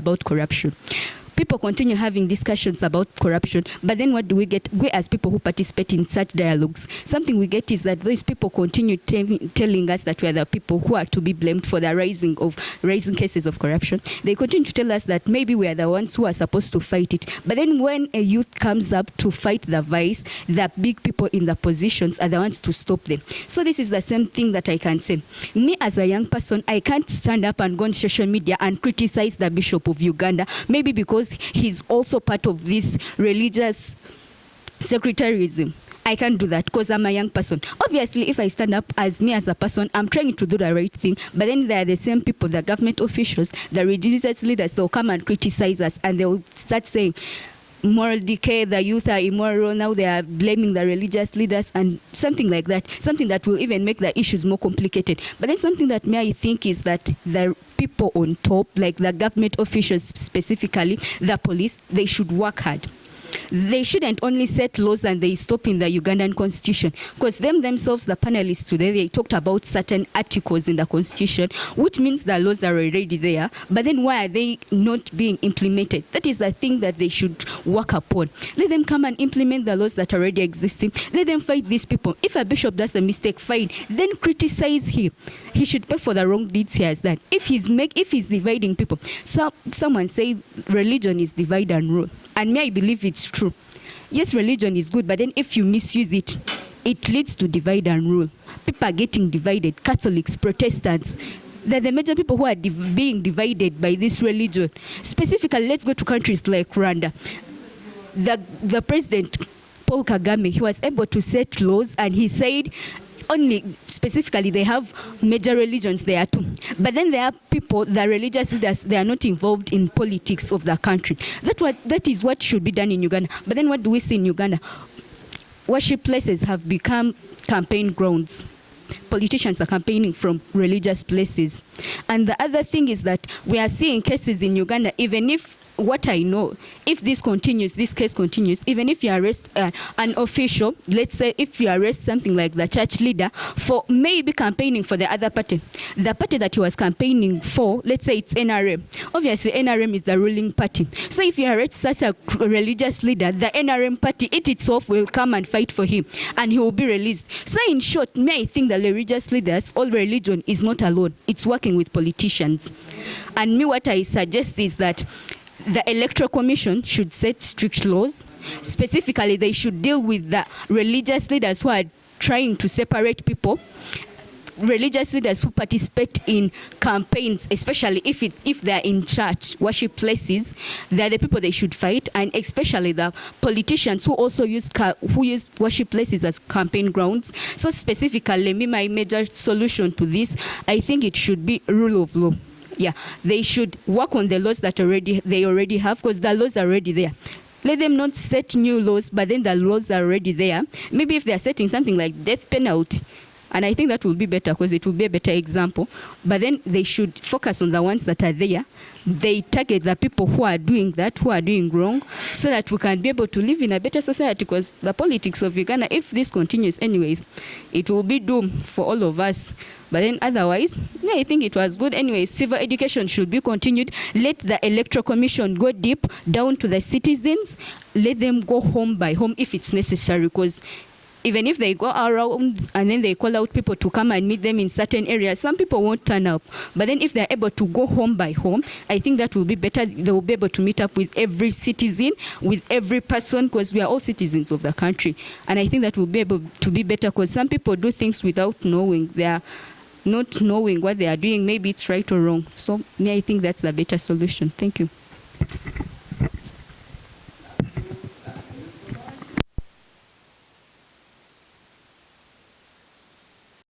about corruption. People continue having discussions about corruption, but then what do we get? We as people who participate in such dialogues, something we get is that those people continue telling us that we are the people who are to be blamed for the rising cases of corruption. They continue to tell us that maybe we are the ones who are supposed to fight it. But then when a youth comes up to fight the vice, the big people in the positions are the ones to stop them. So this is the same thing that I can say. Me as a young person, I can't stand up and go on social media and criticize the Bishop of Uganda, maybe because he's also part of this religious sectarianism. I can't do that because I'm a young person. Obviously, if I stand up as me as a person, I'm trying to do the right thing. But then there are the same people, the government officials, the religious leaders, they'll come and criticize us and they'll start saying, moral decay, the youth are immoral, now they are blaming the religious leaders and something like that. Something that will even make the issues more complicated. But then something that I think is that the people on top, like the government officials specifically, the police, they should work hard. They shouldn't only set laws and they stop in the Ugandan constitution, because themselves, the panelists today, they talked about certain articles in the constitution, which means the laws are already there, but then why are they not being implemented? That is the thing that they should work upon. Let them come and implement the laws that are already existing. Let them fight these people. If a bishop does a mistake, fine, then criticize him. He should pay for the wrong deeds he has done. If he's dividing people, someone say religion is divide and rule. And me, I believe it's true. Yes, religion is good, but then if you misuse it, it leads to divide and rule. People are getting divided. Catholics, Protestants, they're the major people who are being divided by this religion. Specifically, let's go to countries like Rwanda. The president, Paul Kagame, he was able to set laws, and he said only specifically they have major religions there too. But then there are people, the religious leaders, they are not involved in politics of the country. That is what should be done in Uganda. But then what do we see in Uganda? Worship places have become campaign grounds. Politicians are campaigning from religious places. And the other thing is that we are seeing cases in Uganda, even if what I know, if this case continues, even if you arrest an official, let's say if you arrest something like the church leader for maybe campaigning for the other party, the party that he was campaigning for, let's say it's NRM. Obviously, NRM is the ruling party. So if you arrest such a religious leader, the NRM party, it itself will come and fight for him, and he will be released. So in short, I think the religious leaders, all religion is not alone. It's working with politicians. And me, what I suggest is that the Electoral Commission should set strict laws. Specifically, they should deal with the religious leaders who are trying to separate people, religious leaders who participate in campaigns, especially if they're in church, worship places. They're the people they should fight, and especially the politicians who also use worship places as campaign grounds. So specifically, my major solution to this, I think it should be rule of law. Yeah, they should work on the laws that they already have, because the laws are already there. Let them not set new laws, but then the laws are already there. Maybe if they are setting something like death penalty, and I think that will be better because it will be a better example. But then they should focus on the ones that are there. They target the people who are doing that, who are doing wrong, so that we can be able to live in a better society, because the politics of Uganda, if this continues anyways, it will be doomed for all of us. But then otherwise, yeah, I think it was good. Anyways, civil education should be continued. Let the Electoral Commission go deep down to the citizens. Let them go home by home if it's necessary, because even if they go around and then they call out people to come and meet them in certain areas, some people won't turn up. But then if they're able to go home by home, I think that will be better. They will be able to meet up with every citizen, with every person, because we are all citizens of the country. And I think that will be able to be better, because some people do things without knowing. They are not knowing what they are doing. Maybe it's right or wrong. So I think that's the better solution. Thank you.